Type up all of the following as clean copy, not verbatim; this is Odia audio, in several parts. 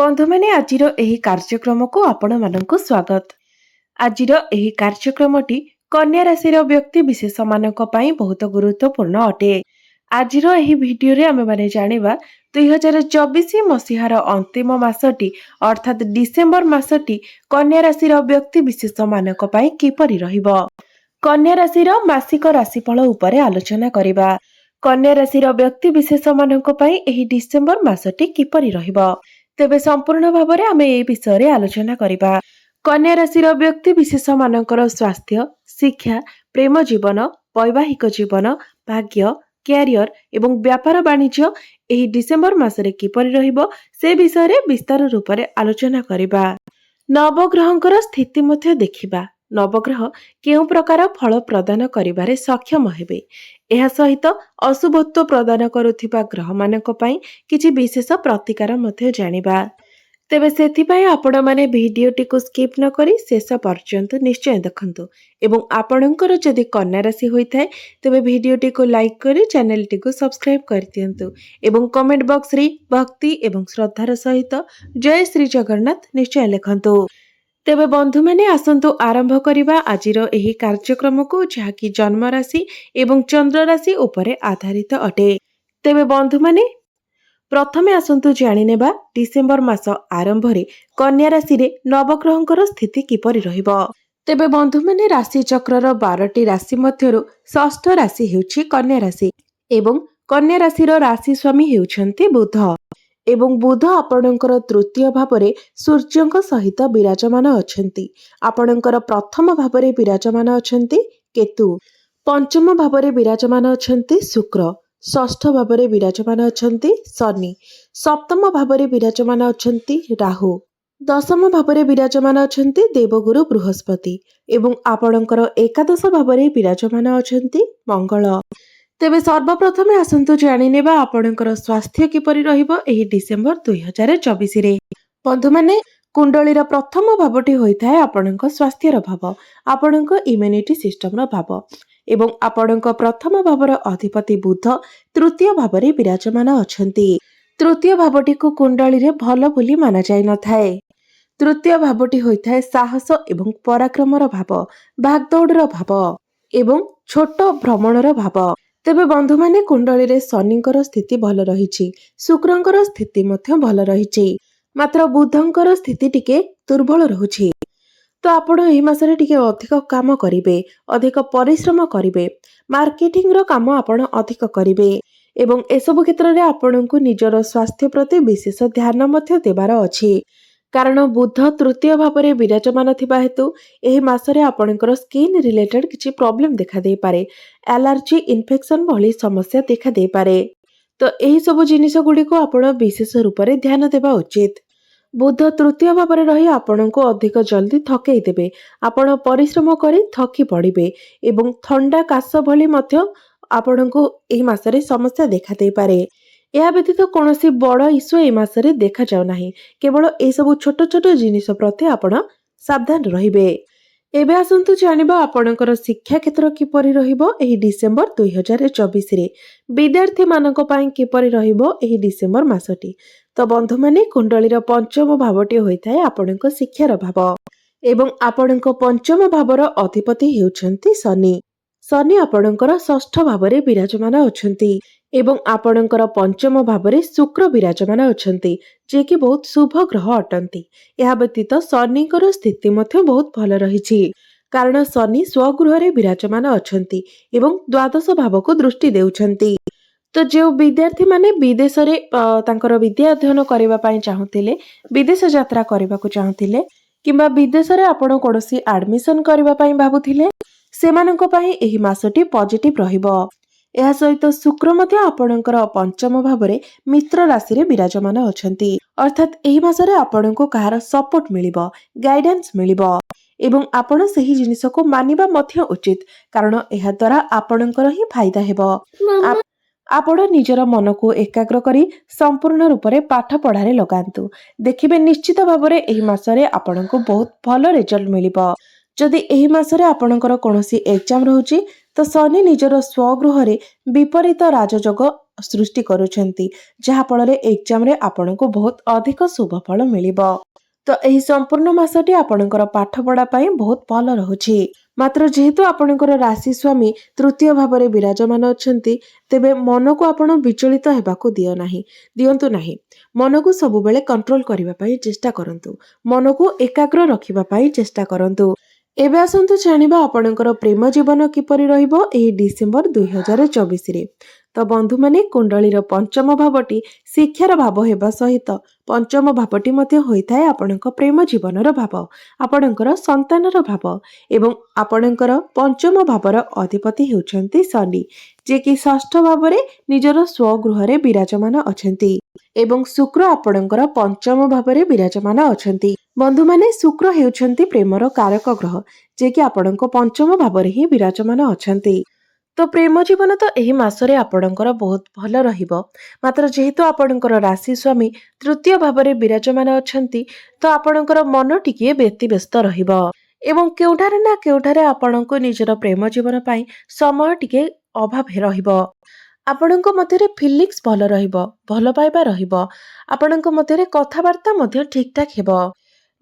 ବନ୍ଧୁମାନେ ଆଜିର ଏହି କାର୍ଯ୍ୟକ୍ରମକୁ ଆପଣମାନଙ୍କୁ ସ୍ୱାଗତ। ଆଜିର ଏହି କାର୍ଯ୍ୟକ୍ରମଟି କନ୍ୟା ରାଶିର ବ୍ୟକ୍ତି ବିଶେଷମାନଙ୍କ ପାଇଁ ବହୁତ ଗୁରୁତ୍ୱପୂର୍ଣ୍ଣ ଅଟେ। ଆଜିର ଏହି ଭିଡିଓରେ ଆମେମାନେ ଜାଣିବା 2024 ମସିହାର ଅନ୍ତିମ ମାସଟି ଅର୍ଥାତ୍ ଡିସେମ୍ବର ମାସଟି କନ୍ୟା ରାଶିର ବ୍ୟକ୍ତି ବିଶେଷମାନଙ୍କ ପାଇଁ କିପରି ରହିବ। କନ୍ୟା ରାଶିର ମାସିକ ରାଶିଫଳ ଉପରେ ଆଲୋଚନା କରିବା। କନ୍ୟା ରାଶିର ବ୍ୟକ୍ତି ବିଶେଷମାନଙ୍କ ପାଇଁ ଏହି ଡିସେମ୍ବର ମାସଟି କିପରି ରହିବ, ତେବେ ସମ୍ପୂର୍ଣ୍ଣ ଭାବରେ ଆମେ ଏହି ବିଷୟରେ ଆଲୋଚନା କରିବା। କନ୍ୟା ରାଶିର ବ୍ୟକ୍ତି ବିଶେଷମାନଙ୍କର ସ୍ୱାସ୍ଥ୍ୟ, ଶିକ୍ଷା, ପ୍ରେମ ଜୀବନ, ବୈବାହିକ ଜୀବନ, ଭାଗ୍ୟ, କ୍ୟାରିୟର ଏବଂ ବ୍ୟାପାର ବାଣିଜ୍ୟ ଏହି ଡିସେମ୍ବର ମାସରେ କିପରି ରହିବ ସେ ବିଷୟରେ ବିସ୍ତାର ରୂପରେ ଆଲୋଚନା କରିବା। ନବଗ୍ରହଙ୍କର ସ୍ଥିତି ମଧ୍ୟ ଦେଖିବା। ନବଗ୍ରହ କେଉଁ ପ୍ରକାର ଫଳ ପ୍ରଦାନ କରିବାରେ ସକ୍ଷମ ହେବେ, ଏହା ସହିତ ଅଶୁଭତ୍ୱ ପ୍ରଦାନ କରୁଥିବା ଗ୍ରହମାନଙ୍କ ପାଇଁ କିଛି ବିଶେଷ ପ୍ରତିକାର ମଧ୍ୟ ଜାଣିବା। ତେବେ ସେଥିପାଇଁ ଆପଣମାନେ ଭିଡିଓଟିକୁ ସ୍କିପ୍ ନ କରି ଶେଷ ପର୍ଯ୍ୟନ୍ତ ନିଶ୍ଚୟ ଦେଖନ୍ତୁ ଏବଂ ଆପଣଙ୍କର ଯଦି କନ୍ୟା ରାଶି ହୋଇଥାଏ ତେବେ ଭିଡିଓଟିକୁ ଲାଇକ୍ କରି ଚ୍ୟାନେଲଟିକୁ ସବସ୍କ୍ରାଇବ୍ କରିଦିଅନ୍ତୁ ଏବଂ କମେଣ୍ଟ ବକ୍ସରେ ଭକ୍ତି ଏବଂ ଶ୍ରଦ୍ଧାର ସହିତ ଜୟ ଶ୍ରୀ ଜଗନ୍ନାଥ ନିଶ୍ଚୟ ଲେଖନ୍ତୁ। ତେବେ ବନ୍ଧୁମାନେ ଆସନ୍ତୁ ଆରମ୍ଭ କରିବା ଆଜିର ଏହି କାର୍ଯ୍ୟକ୍ରମକୁ, ଯାହାକି ଜନ୍ମ ରାଶି ଏବଂ ଚନ୍ଦ୍ର ରାଶି ଉପରେ ଆଧାରିତ ଅଟେ। ତେବେ ବନ୍ଧୁମାନେ ପ୍ରଥମେ ଆସନ୍ତୁ ଜାଣିନେବା ଡିସେମ୍ବର ମାସ ଆରମ୍ଭରେ କନ୍ୟା ରାଶିରେ ନବଗ୍ରହଙ୍କର ସ୍ଥିତି କିପରି ରହିବ। ତେବେ ବନ୍ଧୁମାନେ ରାଶି ଚକ୍ରର 12ଟି ରାଶି ମଧ୍ୟରୁ ଷଷ୍ଠ ରାଶି ହେଉଛି କନ୍ୟା ରାଶି ଏବଂ କନ୍ୟା ରାଶିର ରାଶି ସ୍ୱାମୀ ହେଉଛନ୍ତି ବୁଧ ଏବଂ ବୁଧ ଆପଣଙ୍କର ତୃତୀୟ ଭାବରେ ସୂର୍ଯ୍ୟଙ୍କ ସହିତ ବିରାଜମାନ ଅଛନ୍ତି। ଆପଣଙ୍କର ପ୍ରଥମ ଭାବରେ ବିରାଜମାନ ଅଛନ୍ତି କେତୁ, ପଞ୍ଚମ ଭାବରେ ବିରାଜମାନ ଅଛନ୍ତି ଶୁକ୍ର, ଷଷ୍ଠ ଭାବରେ ବିରାଜମାନ ଅଛନ୍ତି ଶନି, ସପ୍ତମ ଭାବରେ ବିରାଜମାନ ଅଛନ୍ତି ରାହୁ, ଦଶମ ଭାବରେ ବିରାଜମାନ ଅଛନ୍ତି ଦେବଗୁରୁ ବୃହସ୍ପତି ଏବଂ ଆପଣଙ୍କର ଏକାଦଶ ଭାବରେ ବିରାଜମାନ ଅଛନ୍ତି ମଙ୍ଗଳ। ତେବେ ସର୍ବପ୍ରଥମେ ଆସନ୍ତୁ ଜାଣିନେବା ଆପଣଙ୍କର ସ୍ୱାସ୍ଥ୍ୟ କିପରି ରହିବ ଏହି ଡିସେମ୍ବର 2024ରେ। ବନ୍ଧୁମାନେ କୁଣ୍ଡଳୀର ପ୍ରଥମ ଭାବଟି ହୋଇଥାଏ ଆପଣଙ୍କ ସ୍ୱାସ୍ଥ୍ୟର ଭାବ, ଆପଣଙ୍କ ଇମ୍ୟୁନିଟି ସିଷ୍ଟମର ଭାବ ଏବଂ ଆପଣଙ୍କ ପ୍ରଥମ ଭାବର ଅଧିପତି ବୁଧ ତୃତୀୟ ଭାବରେ ବିରାଜମାନ ଅଛନ୍ତି। ତୃତୀୟ ଭାବଟିକୁ କୁଣ୍ଡଳୀରେ ଭଲ ବୋଲି ମାନାଯାଇନଥାଏ। ତୃତୀୟ ଭାବଟି ହୋଇଥାଏ ସାହସ ଏବଂ ପରାକ୍ରମର ଭାବ, ଭାଗଦୌଡ଼ର ଭାବ ଏବଂ ଛୋଟ ଭ୍ରମଣର ଭାବ। ତେବେ ବନ୍ଧୁମାନେ କୁଣ୍ଡଳୀରେ ଶନିଙ୍କର ସ୍ଥିତି ଭଲ ରହିଛି, ଶୁକ୍ରଙ୍କର ସ୍ଥିତି ମଧ୍ୟ ଭଲ ରହିଛି, ମାତ୍ର ବୁଧଙ୍କର ସ୍ଥିତି ଟିକେ ଦୁର୍ବଳ ରହୁଛି। ତ ଆପଣ ଏହି ମାସରେ ଟିକେ ଅଧିକ କାମ କରିବେ, ଅଧିକ ପରିଶ୍ରମ କରିବେ, ମାର୍କେଟିଂର କାମ ଆପଣ ଅଧିକ କରିବେ ଏବଂ ଏସବୁ କ୍ଷେତ୍ରରେ ଆପଣଙ୍କୁ ନିଜର ସ୍ୱାସ୍ଥ୍ୟ ପ୍ରତି ବିଶେଷ ଧ୍ୟାନ ମଧ୍ୟ ଦେବାର ଅଛି। କାରଣ ବୁଧ ତୃତୀୟ ଭାବରେ ବିରାଜମାନ ଥିବା ହେତୁ ଏହି ମାସରେ ଆପଣଙ୍କର ସ୍କିନ୍ ରିଲେଟେଡ୍ କିଛି ପ୍ରୋବ୍ଲେମ ଦେଖାଦେଇପାରେ, ଆଲର୍ଜି, ଇନଫେକ୍ସନ ଭଳି ସମସ୍ୟା ଦେଖାଦେଇପାରେ। ତ ଏହି ସବୁ ଜିନିଷ ଗୁଡ଼ିକୁ ଆପଣ ବିଶେଷ ରୂପରେ ଧ୍ୟାନ ଦେବା ଉଚିତ। ବୁଧ ତୃତୀୟ ଭାବରେ ରହି ଆପଣଙ୍କୁ ଅଧିକ ଜଲ୍ଦି ଥକେଇ ଦେବେ, ଆପଣ ପରିଶ୍ରମ କରି ଥକି ପଡ଼ିବେ ଏବଂ ଥଣ୍ଡା କାଶ ଭଳି ମଧ୍ୟ ଆପଣଙ୍କୁ ଏହି ମାସରେ ସମସ୍ୟା ଦେଖାଦେଇପାରେ। ଏହା ବ୍ୟତୀତ କୌଣସି ବଡ଼ ଇସ୍ୟୁ ଏହି ମାସରେ ଦେଖାଯାଉ ନାହିଁ, କେବଳ ଏସବୁ ଛୋଟ ଛୋଟ ଜିନିଷ ପ୍ରତି ଆପଣ ସାବଧାନ ରହିବେ। ଏବେ ଆସନ୍ତୁ ଜାଣିବା ଆପଣଙ୍କର ଶିକ୍ଷା କ୍ଷେତ୍ର କିପରି ରହିବ ଏହି ଡିସେମ୍ବର 2024ରେ। ବିଦ୍ୟାର୍ଥୀମାନଙ୍କ ପାଇଁ କିପରି ରହିବ ଏହି ଡିସେମ୍ବର ମାସଟି। ତ ବନ୍ଧୁମାନେ କୁଣ୍ଡଳୀର ପଞ୍ଚମ ଭାବଟି ହୋଇଥାଏ ଆପଣଙ୍କ ଶିକ୍ଷାର ଭାବ ଏବଂ ଆପଣଙ୍କ ପଞ୍ଚମ ଭାବର ଅଧିପତି ହେଉଛନ୍ତି ଶନି। ଶନି ଆପଣଙ୍କର ଷଷ୍ଠ ଭାବରେ ବିରାଜମାନ ଅଛନ୍ତି ଏବଂ ଆପଣଙ୍କର ପଞ୍ଚମ ଭାବରେ ଶୁକ୍ର ବିରାଜମାନ ଅଛନ୍ତି, ଯିଏକି ବହୁତ ଶୁଭ ଗ୍ରହ ଅଟନ୍ତି। ଏହା ବ୍ୟତୀତ ଶନିଙ୍କର ସ୍ଥିତି ମଧ୍ୟ ବହୁତ ଭଲ ରହିଛି, କାରଣ ଶନି ସ୍ୱଗୃହରେ ବିରାଜମାନ ଅଛନ୍ତି ଏବଂ ଦ୍ୱାଦଶ ଭାବକୁ ଦୃଷ୍ଟି ଦେଉଛନ୍ତି। ତ ଯେଉଁ ବିଦ୍ୟାର୍ଥୀମାନେ ବିଦେଶରେ ତାଙ୍କର ବିଦ୍ୟା ଅଧ୍ୟୟନ କରିବା ପାଇଁ ଚାହୁଁଥିଲେ, ବିଦେଶ ଯାତ୍ରା କରିବାକୁ ଚାହୁଁଥିଲେ କିମ୍ବା ବିଦେଶରେ ଆପଣ କୌଣସି ଆଡମିସନ କରିବା ପାଇଁ ଭାବୁଥିଲେ, ସେମାନଙ୍କ ପାଇଁ ଏହି ମାସଟି ପଜିଟିଭ ରହିବ। ଏହା ସହିତ ଶୁକ୍ର ମଧ୍ୟ ଆପଣଙ୍କର ପଞ୍ଚମ ଭାବରେ ମିତ୍ର ରାଶିରେ ବିରାଜମାନ ଅଛନ୍ତି, ଅର୍ଥାତ୍ ଏହି ମାସରେ ଆପଣଙ୍କୁ କାହାର ସପୋର୍ଟ ମିଳିବ, ଗାଇଡାନ୍ସ ମିଳିବ ଏବଂ ଆପଣ ସେହି ଜିନିଷକୁ ମାନିବା ମଧ୍ୟ ଉଚିତ, କାରଣ ଏହା ଦ୍ୱାରା ଆପଣଙ୍କର ହିଁ ଫାଇଦା ହେବ। ଆପଣ ନିଜର ମନକୁ ଏକାଗ୍ର କରି ସମ୍ପୂର୍ଣ୍ଣ ରୂପରେ ପାଠ ପଢ଼ାରେ ଲଗାନ୍ତୁ, ଦେଖିବେ ନିଶ୍ଚିତ ଭାବରେ ଏହି ମାସରେ ଆପଣଙ୍କୁ ବହୁତ ଭଲ ରେଜଲ୍ଟ ମିଳିବ। ଯଦି ଏହି ମାସରେ ଆପଣଙ୍କର କୌଣସି ଏକ୍ଜାମ ରହୁଛି ତ ଶନି ନିଜର ସ୍ୱଗୃହରେ ବିପରୀତ ରାଜଯୋଗ ସୃଷ୍ଟି କରୁଛନ୍ତି, ଯାହାଫଳରେ ଏକ୍ଜାମରେ ଆପଣଙ୍କୁ ବହୁତ ଅଧିକ ଶୁଭ ଫଳ ମିଳିବ। ତ ଏହି ସମ୍ପୂର୍ଣ୍ଣ ମାସଟି ଆପଣଙ୍କର ପାଠପଢ଼ା ପାଇଁ ବହୁତ ଭଲ ରହୁଛି। ମାତ୍ର ଯେହେତୁ ଆପଣଙ୍କର ରାଶି ସ୍ୱାମୀ ତୃତୀୟ ଭାବରେ ବିରାଜମାନ ଅଛନ୍ତି, ତେବେ ମନକୁ ଆପଣ ବିଚଳିତ ହେବାକୁ ଦିଅନ୍ତୁ ନାହିଁ। ମନକୁ ସବୁବେଳେ କଣ୍ଟ୍ରୋଲ କରିବା ପାଇଁ ଚେଷ୍ଟା କରନ୍ତୁ। ମନକୁ ଏକାଗ୍ର ରଖିବା ପାଇଁ ଚେଷ୍ଟା କରନ୍ତୁ। ଏବେ ଆସନ୍ତୁ ଜାଣିବା ଆପଣଙ୍କର ପ୍ରେମ ଜୀବନ କିପରି ରହିବ ଏହି ଡିସେମ୍ବର 2024ରେ। ତ ବନ୍ଧୁମାନେ, କୁଣ୍ଡଳୀର ପଞ୍ଚମ ଭାବଟି ଶିକ୍ଷାର ଭାବ ହେବା ସହିତ ପଞ୍ଚମ ଭାବଟି ମଧ୍ୟ ହୋଇଥାଏ ଆପଣଙ୍କ ପ୍ରେମ ଜୀବନର ଭାବ, ଆପଣଙ୍କର ସନ୍ତାନର ଭାବ ଏବଂ ଆପଣଙ୍କର ପଞ୍ଚମ ଭାବର ଅଧିପତି ହେଉଛନ୍ତି ଶନି, ଯିଏକି ଷଷ୍ଠ ଭାବରେ ନିଜର ସ୍ୱଗୃହରେ ବିରାଜମାନ ଅଛନ୍ତି ଏବଂ ଶୁକ୍ର ଆପଣଙ୍କର ପଞ୍ଚମ ଭାବରେ ବିରାଜମାନ ଅଛନ୍ତି। ବନ୍ଧୁମାନେ, ଶୁକ୍ର ହେଉଛନ୍ତି ପ୍ରେମର କାରକ ଗ୍ରହ, ଯିଏକି ଆପଣଙ୍କ ପଞ୍ଚମ ଭାବରେ ହିଁ ବିରାଜମାନ ଅଛନ୍ତି। ତ ପ୍ରେମ ଜୀବନ ତ ଏହି ମାସରେ ଆପଣଙ୍କର ବହୁତ ଭଲ ରହିବ। ମାତ୍ର ଯେହେତୁ ଆପଣଙ୍କର ରାଶି ସ୍ୱାମୀ ତୃତୀୟ ଭାବରେ ବିରାଜମାନ ଅଛନ୍ତି, ତ ଆପଣଙ୍କର ମନ ଟିକିଏ ବ୍ୟତିବ୍ୟସ୍ତ ରହିବ ଏବଂ କେଉଁଠାରେ ନା କେଉଁଠାରେ ଆପଣଙ୍କୁ ନିଜର ପ୍ରେମ ଜୀବନ ପାଇଁ ସମୟ ଟିକେ ଅଭାବ ରହିବ। ଆପଣଙ୍କ ମଧ୍ୟରେ ଫିଲିଂସ ଭଲ ରହିବ, ଭଲ ପାଇବା ରହିବ, ଆପଣଙ୍କ ମଧ୍ୟରେ କଥାବାର୍ତ୍ତା ମଧ୍ୟ ଠିକଠାକ ହେବ।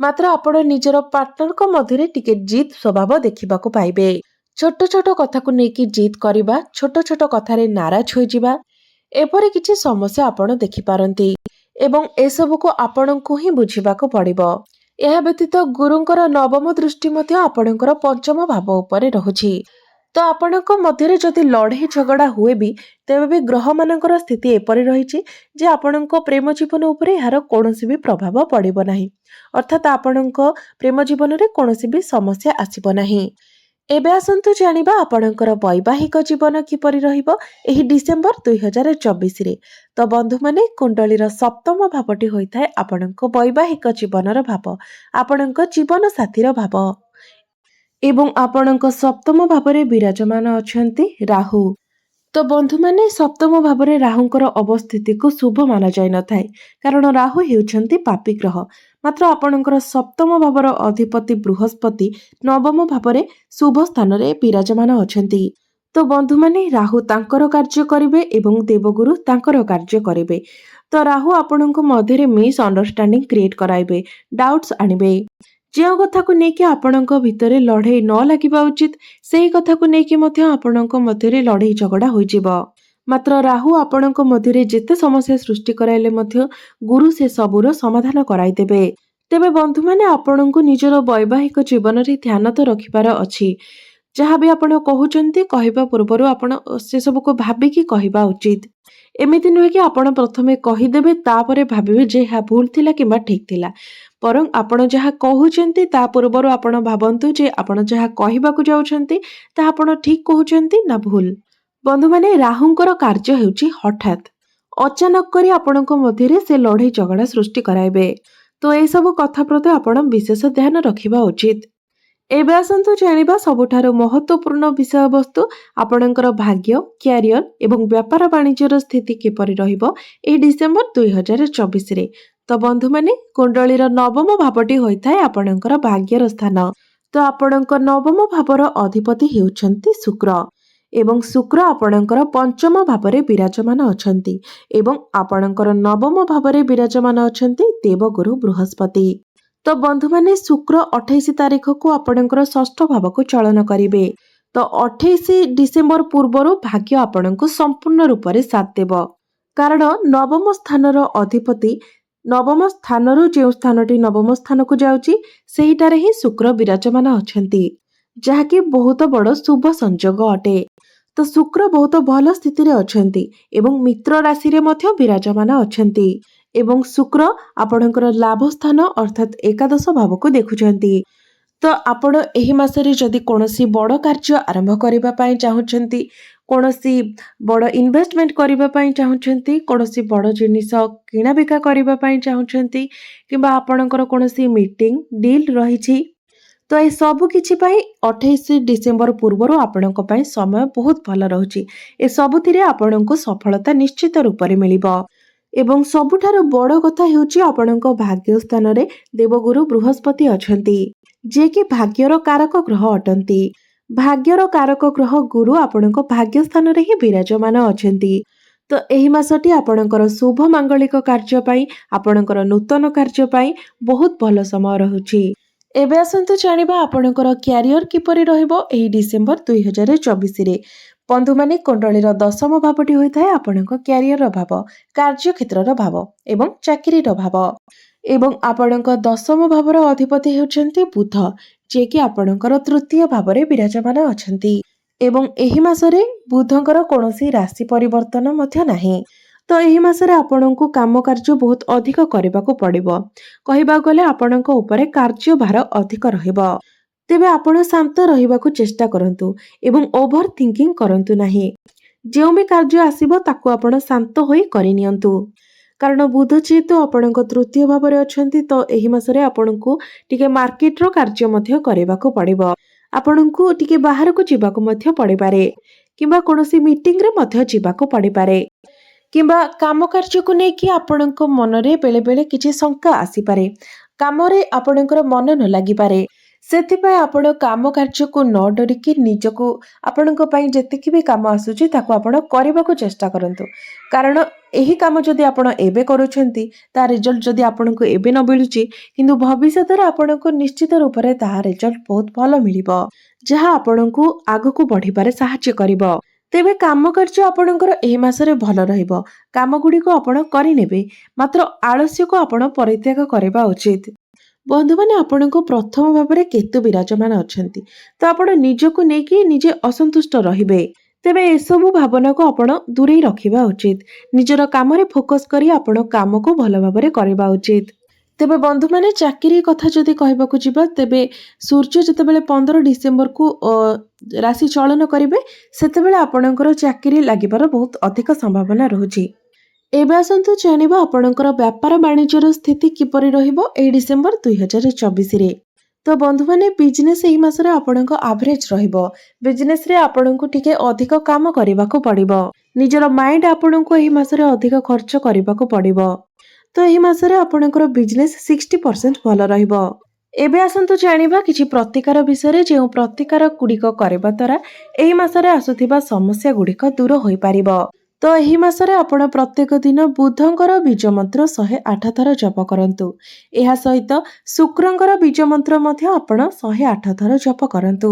ମାତ୍ର ଆପଣ ନିଜର ପାର୍ଟନରଙ୍କ ମଧ୍ୟରେ ଟିକେ ଜିଦ୍ ସ୍ୱଭାବ ଦେଖିବାକୁ ପାଇବେ। ଛୋଟ ଛୋଟ କଥାକୁ ନେଇକି ଜିଦ୍ କରିବା, ଛୋଟ ଛୋଟ କଥାରେ ନାରାଜ ହୋଇଯିବା, ଏପରି କିଛି ସମସ୍ୟା ଆପଣ ଦେଖିପାରନ୍ତି ଏବଂ ଏସବୁକୁ ଆପଣଙ୍କୁ ହିଁ ବୁଝିବାକୁ ପଡ଼ିବ। ଏହା ବ୍ୟତୀତ ଗୁରୁଙ୍କର ନବମ ଦୃଷ୍ଟି ମଧ୍ୟ ଆପଣଙ୍କର ପଞ୍ଚମ ଭାବ ଉପରେ ରହୁଛି। ତ ଆପଣଙ୍କ ମଧ୍ୟରେ ଯଦି ଲଢ଼େଇ ଝଗଡ଼ା ହୁଏ ବି, ତେବେ ବି ଗ୍ରହମାନଙ୍କର ସ୍ଥିତି ଏପରି ରହିଛି ଯେ ଆପଣଙ୍କ ପ୍ରେମ ଜୀବନ ଉପରେ ଏହାର କୌଣସି ବି ପ୍ରଭାବ ପଡ଼ିବ ନାହିଁ, ଅର୍ଥାତ୍ ଆପଣଙ୍କ ପ୍ରେମ ଜୀବନରେ କୌଣସି ବି ସମସ୍ୟା ଆସିବ ନାହିଁ। ଏବେ ଆସନ୍ତୁ ଜାଣିବା ଆପଣଙ୍କର ବୈବାହିକ ଜୀବନ କିପରି ରହିବ ଏହି ଡିସେମ୍ବର 2024ରେ। ତ ବନ୍ଧୁମାନେ, କୁଣ୍ଡଳୀର ସପ୍ତମ ଭାବଟି ହୋଇଥାଏ ଆପଣଙ୍କ ବୈବାହିକ ଜୀବନର ଭାବ, ଆପଣଙ୍କ ଜୀବନ ସାଥୀର ଭାବ ଏବଂ ଆପଣଙ୍କ ସପ୍ତମ ଭାବରେ ବିରାଜମାନ ଅଛନ୍ତି ରାହୁ। ତ ବନ୍ଧୁମାନେ, ସପ୍ତମ ଭାବରେ ରାହୁଙ୍କର ଅବସ୍ଥିତିକୁ ଶୁଭ ମାନାଯାଇନଥାଏ, କାରଣ ରାହୁ ହେଉଛନ୍ତି ପାପୀ ଗ୍ରହ। ମାତ୍ର ଆପଣଙ୍କର ସପ୍ତମ ଭାବର ଅଧିପତି ବୃହସ୍ପତି ନବମ ଭାବରେ ଶୁଭ ସ୍ଥାନରେ ବିରାଜମାନ ଅଛନ୍ତି। ତ ବନ୍ଧୁମାନେ, ରାହୁ ତାଙ୍କର କାର୍ଯ୍ୟ କରିବେ ଏବଂ ଦେବଗୁରୁ ତାଙ୍କର କାର୍ଯ୍ୟ କରିବେ। ତ ରାହୁ ଆପଣଙ୍କ ମଧ୍ୟରେ ମିସ୍ ଅଣ୍ଡରଷ୍ଟାଣ୍ଡିଂ କ୍ରିଏଟ୍ କରାଇବେ, ଡାଉଟ୍ସ ଆଣିବେ। ଯେଉଁ କଥାକୁ ନେଇକି ଆପଣଙ୍କ ଭିତରେ ଲଢ଼େଇ ନ ଲାଗିବା ଉଚିତ, ସେହି କଥାକୁ ନେଇକି ମଧ୍ୟ ଆପଣଙ୍କ ମଧ୍ୟରେ ଲଢ଼େଇ ଝଗଡ଼ା ହୋଇଯିବ। ମାତ୍ର ରାହୁ ଆପଣଙ୍କ ମଧ୍ୟରେ ଯେତେ ସମସ୍ୟା ସୃଷ୍ଟି କରାଇଲେ ମଧ୍ୟ ଗୁରୁ ସେ ସବୁର ସମାଧାନ କରାଇଦେବେ। ତେବେ ବନ୍ଧୁମାନେ, ଆପଣଙ୍କୁ ନିଜର ବୈବାହିକ ଜୀବନରେ ଧ୍ୟାନ ତ ରଖିବାର ଅଛି। ଯାହା ବି ଆପଣ କହୁଛନ୍ତି, କହିବା ପୂର୍ବରୁ ଆପଣ ସେସବୁକୁ ଭାବିକି କହିବା ଉଚିତ। ଏମିତି ନୁହେଁ କି ଆପଣ ପ୍ରଥମେ କହିଦେବେ, ତାପରେ ଭାବିବେ ଯେ ଏହା ଭୁଲ ଥିଲା କିମ୍ବା ଠିକ ଥିଲା। ବରଂ ଆପଣ ଯାହା କହୁଛନ୍ତି ତା ପୂର୍ବରୁ ଆପଣ ଭାବନ୍ତୁ ଯେ ଆପଣ ଯାହା କହିବାକୁ ଯାଉଛନ୍ତି ତାହା ଆପଣ ଠିକ କହୁଛନ୍ତି ନା ଭୁଲ। ବନ୍ଧୁମାନେ, ରାହୁଙ୍କର କାର୍ଯ୍ୟ ହେଉଛି ହଠାତ୍, ଅଚାନକ କରି ଆପଣଙ୍କ ମଧ୍ୟରେ ସେ ଲଢ଼େଇ ଝଗଡ଼ା ସୃଷ୍ଟି କରାଇବେ। ତ ଏସବୁ କଥା ପ୍ରତି ଆପଣ ବିଶେଷ ଧ୍ୟାନ ରଖିବା ଉଚିତ। ଏବେ ଆସନ୍ତୁ ଜାଣିବା ସବୁଠାରୁ ମହତ୍ୱପୂର୍ଣ୍ଣ ବିଷୟବସ୍ତୁ ଆପଣଙ୍କର ଭାଗ୍ୟ, କ୍ୟାରିୟର ଏବଂ ବ୍ୟାପାର ବାଣିଜ୍ୟର ସ୍ଥିତି କିପରି ରହିବ ଏହି ଡିସେମ୍ବର 2024ରେ। ତ ବନ୍ଧୁମାନେ, କୁଣ୍ଡଳୀର ନବମ ଭାବଟି ହୋଇଥାଏ ଆପଣଙ୍କର ଭାଗ୍ୟର ସ୍ଥାନ। ତ ଆପଣଙ୍କ ନବମ ଭାବର ଅଧିପତି ହେଉଛନ୍ତି ଶୁକ୍ର ଏବଂ ଶୁକ୍ର ଆପଣଙ୍କର ପଞ୍ଚମ ଭାବରେ ବିରାଜମାନ ଅଛନ୍ତି ଏବଂ ଆପଣଙ୍କର ନବମ ଭାବରେ ବିରାଜମାନ ଅଛନ୍ତି ଦେବଗୁରୁ ବୃହସ୍ପତି। ତ ବନ୍ଧୁମାନେ, ଶୁକ୍ର 28 ତାରିଖକୁ ଆପଣଙ୍କର ଷଷ୍ଠ ଭାବକୁ ଚଳନ କରିବେ। ତ 28 ଡିସେମ୍ବର ପୂର୍ବରୁ ଭାଗ୍ୟ ଆପଣଙ୍କୁ ସମ୍ପୂର୍ଣ୍ଣ ରୂପରେ ସାଥ ଦେବ, କାରଣ ନବମ ସ୍ଥାନର ଅଧିପତି ନବମ ସ୍ଥାନରୁ ଯେଉଁ ସ୍ଥାନଟି ନବମ ସ୍ଥାନକୁ ଯାଉଛି ସେହିଠାରେ ହିଁ ଶୁକ୍ର ବିରାଜମାନ ଅଛନ୍ତି, ଯାହାକି ବହୁତ ବଡ଼ ଶୁଭ ସଂଯୋଗ ଅଟେ। ତ ଶୁକ୍ର ବହୁତ ଭଲ ସ୍ଥିତିରେ ଅଛନ୍ତି ଏବଂ ମିତ୍ର ରାଶିରେ ମଧ୍ୟ ବିରାଜମାନ ଅଛନ୍ତି ଏବଂ ଶୁକ୍ର ଆପଣଙ୍କର ଲାଭ ସ୍ଥାନ ଅର୍ଥାତ୍ ଏକାଦଶ ଭାବକୁ ଦେଖୁଛନ୍ତି। ତ ଆପଣ ଏହି ମାସରେ ଯଦି କୌଣସି ବଡ଼ କାର୍ଯ୍ୟ ଆରମ୍ଭ କରିବା ପାଇଁ ଚାହୁଁଛନ୍ତି, କୌଣସି ବଡ଼ ଇନଭେଷ୍ଟମେଣ୍ଟ କରିବା ପାଇଁ ଚାହୁଁଛନ୍ତି, କୌଣସି ବଡ଼ ଜିନିଷ କିଣାବିକା କରିବା ପାଇଁ ଚାହୁଁଛନ୍ତି କିମ୍ବା ଆପଣଙ୍କର କୌଣସି ମିଟିଂ ଡିଲ୍ ରହିଛି, ତ ଏ ସବୁ କିଛି ପାଇଁ 28 ଡିସେମ୍ବର ପୂର୍ବରୁ ଆପଣଙ୍କ ପାଇଁ ସମୟ ବହୁତ ଭଲ ରହୁଛି। ଏସବୁଥିରେ ଆପଣଙ୍କୁ ସଫଳତା ନିଶ୍ଚିତ ରୂପରେ ମିଳିବ ଏବଂ ସବୁଠାରୁ ବଡ଼ କଥା ହେଉଛି ଆପଣଙ୍କ ଭାଗ୍ୟ ସ୍ଥାନରେ ଦେବଗୁରୁ ବୃହସ୍ପତି ଅଛନ୍ତି, ଯିଏକି ଭାଗ୍ୟର କାରକ ଗ୍ରହ ଅଟନ୍ତି। ଭାଗ୍ୟର କାରକ ଗ୍ରହ ଗୁରୁ ଆପଣଙ୍କ ଭାଗ୍ୟ ସ୍ଥାନରେ ହିଁ ବିରାଜମାନ ଅଛନ୍ତି। ତ ଏହି ମାସଟି ଆପଣଙ୍କର ଶୁଭ ମାଙ୍ଗଳିକ କାର୍ଯ୍ୟ ପାଇଁ, ଆପଣଙ୍କର ନୂତନ କାର୍ଯ୍ୟ ପାଇଁ ବହୁତ ଭଲ ସମୟ ରହୁଛି। ଏବେ ଆସନ୍ତୁ ଜାଣିବା ଆପଣଙ୍କର କ୍ୟାରିୟର କିପରି ରହିବ ଏହି ଡିସେମ୍ବର 2024ରେ। ବନ୍ଧୁମାନେ, କୁଣ୍ଡଳୀର ଦଶମ ଭାବଟି ହୋଇଥାଏ ଆପଣଙ୍କ କ୍ୟାରିୟର ଭାବ, କାର୍ଯ୍ୟକ୍ଷେତ୍ରର ଭାବ ଏବଂ ଚାକିରିର ଭାବ। ଏବଂ ଆପଣଙ୍କ ଦଶମ ଭାବର ଅଧିପତି ହେଉଛନ୍ତି ବୁଧ, ଯିଏକି ଆପଣଙ୍କର ତୃତୀୟ ଭାବରେ ବିରାଜମାନ ଅଛନ୍ତି। ଏବଂ ଏହି ମାସରେ ବୁଧଙ୍କର କୌଣସି ରାଶି ପରିବର୍ତ୍ତନ ମଧ୍ୟ ନାହିଁ। ତ ଏହି ମାସରେ ଆପଣଙ୍କୁ କାମ କାର୍ଯ୍ୟ ବହୁତ ଅଧିକ କରିବାକୁ ପଡ଼ିବ। କହିବାକୁ ଗଲେ ଆପଣଙ୍କ ଉପରେ କାର୍ଯ୍ୟଭାର ଅଧିକ ରହିବ। ତେବେ ଆପଣ ଶାନ୍ତ ରହିବାକୁ ଚେଷ୍ଟା କରନ୍ତୁ ଏବଂ ଓଭର ଥିଙ୍କିଂ କରନ୍ତୁ ନାହିଁ। ଯେଉଁ ବି କାର୍ଯ୍ୟ ଆସିବ ତାକୁ ଆପଣ ଶାନ୍ତ ହୋଇ କରିନିଅନ୍ତୁ। କାରଣ ବୁଧ ଯେହେତୁ ଆପଣଙ୍କ ତୃତୀୟ ଭାବରେ ଅଛନ୍ତି, ତ ଏହି ମାସରେ ଆପଣଙ୍କୁ ଟିକେ ମାର୍କେଟର କାର୍ଯ୍ୟ ମଧ୍ୟ କରିବାକୁ ପଡ଼ିବ। ଆପଣଙ୍କୁ ଟିକେ ବାହାରକୁ ଯିବାକୁ ମଧ୍ୟ ପଡ଼ିପାରେ, କିମ୍ବା କୌଣସି ମିଟିଂରେ ମଧ୍ୟ ଯିବାକୁ ପଡ଼ିପାରେ, କିମ୍ବା କାମ କାର୍ଯ୍ୟକୁ ନେଇକି ଆପଣଙ୍କ ମନରେ ବେଳେ ବେଳେ କିଛି ଶଙ୍କା ଆସିପାରେ। କାମରେ ଆପଣଙ୍କର ମନ ନ ଲାଗିପାରେ। ସେଥିପାଇଁ ଆପଣ କାମ କାର୍ଯ୍ୟକୁ ନ ଡରିକି ନିଜକୁ, ଆପଣଙ୍କ ପାଇଁ ଯେତିକି ବି କାମ ଆସୁଛି ତାକୁ ଆପଣ କରିବାକୁ ଚେଷ୍ଟା କରନ୍ତୁ। କାରଣ ଏହି କାମ ଯଦି ଆପଣ ଏବେ କରୁଛନ୍ତି, ତା ରେଜଲ୍ଟ ଯଦି ଆପଣଙ୍କୁ ଏବେ ନ ମିଳୁଛି, କିନ୍ତୁ ଭବିଷ୍ୟତରେ ଆପଣଙ୍କୁ ନିଶ୍ଚିତ ରୂପରେ ତାହା ରେଜଲ୍ଟ ବହୁତ ଭଲ ମିଳିବ, ଯାହା ଆପଣଙ୍କୁ ଆଗକୁ ବଢ଼ିବାରେ ସାହାଯ୍ୟ କରିବ। ତେବେ କାମ କାର୍ଯ୍ୟ ଆପଣଙ୍କର ଏହି ମାସରେ ଭଲ ରହିବ। କାମ ଗୁଡ଼ିକୁ ଆପଣ କରିନେବେ, ମାତ୍ର ଆଳସ୍ୟକୁ ଆପଣ ପରିତ୍ୟାଗ କରିବା ଉଚିତ। ବନ୍ଧୁମାନେ, ଆପଣଙ୍କ ପ୍ରଥମ ଭାବରେ କେତୁ ବିରାଜମାନ ଅଛନ୍ତି, ତ ଆପଣ ନିଜକୁ ନେଇକି ନିଜେ ଅସନ୍ତୁଷ୍ଟ ରହିବେ। ତେବେ ଏସବୁ ଭାବନାକୁ ଆପଣ ଦୂରେଇ ରଖିବା ଉଚିତ। ନିଜର କାମରେ ଫୋକସ କରି ଆପଣ କାମକୁ ଭଲ ଭାବରେ କରିବା ଉଚିତ। ତେବେ ବନ୍ଧୁମାନେ, ଚାକିରି କଥା ଯଦି କହିବାକୁ ଯିବା, ତେବେ ସୂର୍ଯ୍ୟ ଯେତେବେଳେ 15 ଡିସେମ୍ବରକୁ ରାଶି ଚଳନ କରିବେ, ସେତେବେଳେ ଆପଣଙ୍କର ଚାକିରି ଲାଗିବାର ବହୁତ ଅଧିକ ସମ୍ଭାବନା ରହୁଛି। ଏବେ ଆସନ୍ତୁ ଜାଣିବା ଆପଣଙ୍କର ବ୍ୟାପାର ବାଣିଜ୍ୟର ସ୍ଥିତି କିପରି ରହିବ ଏହି ଡିସେମ୍ବର 2024ରେ। ତ ବନ୍ଧୁମାନେ, ବିଜନେସ୍ ଏହି ମାସରେ ଆପଣଙ୍କ ଆଭରେଜ ରହିବ। ବିଜନେସରେ ଆପଣଙ୍କୁ ଟିକେ ଅଧିକ କାମ କରିବାକୁ ପଡ଼ିବ। ନିଜର ମାଇଣ୍ଡ ଆପଣଙ୍କୁ ଏହି ମାସରେ ଅଧିକ ଖର୍ଚ୍ଚ କରିବାକୁ ପଡ଼ିବ। ତ ଏହି ମାସରେ ଆପଣଙ୍କର ବିଜନେସ୍ 60% ଭଲ ରହିବ। ଏବେ ଆସନ୍ତୁ ଜାଣିବା କିଛି ପ୍ରତିକାର ବିଷୟରେ, ଯେଉଁ ପ୍ରତିକାର ଗୁଡ଼ିକ କରିବା ଦ୍ୱାରା ଏହି ମାସରେ ଆସୁଥିବା ସମସ୍ୟା ଗୁଡ଼ିକ ଦୂର ହୋଇପାରିବ। ତ ଏହି ମାସରେ ଆପଣ ପ୍ରତ୍ୟେକ ଦିନ ବୁଧଙ୍କର ବୀଜ ମନ୍ତ୍ର 108 ଥର ଜପ କରନ୍ତୁ। ଏହା ସହିତ ଶୁକ୍ରଙ୍କର ବୀଜ ମନ୍ତ୍ର ମଧ୍ୟ ଆପଣ 108 ଥର ଜପ କରନ୍ତୁ।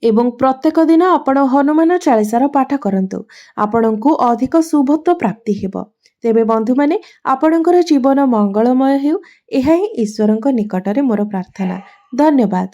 ଏବଂ ପ୍ରତ୍ୟେକ ଦିନ ଆପଣ ହନୁମାନ ଚାଳିଶାର ପାଠ କରନ୍ତୁ। ଆପଣଙ୍କୁ ଅଧିକ ଶୁଭତ୍ୱ ପ୍ରାପ୍ତି ହେବ। ତେବେ ବନ୍ଧୁମାନେ, ଆପଣଙ୍କର ଜୀବନ ମଙ୍ଗଳମୟ ହେଉ, ଏହା ହିଁ ଈଶ୍ୱରଙ୍କ ନିକଟରେ ମୋର ପ୍ରାର୍ଥନା। ଧନ୍ୟବାଦ।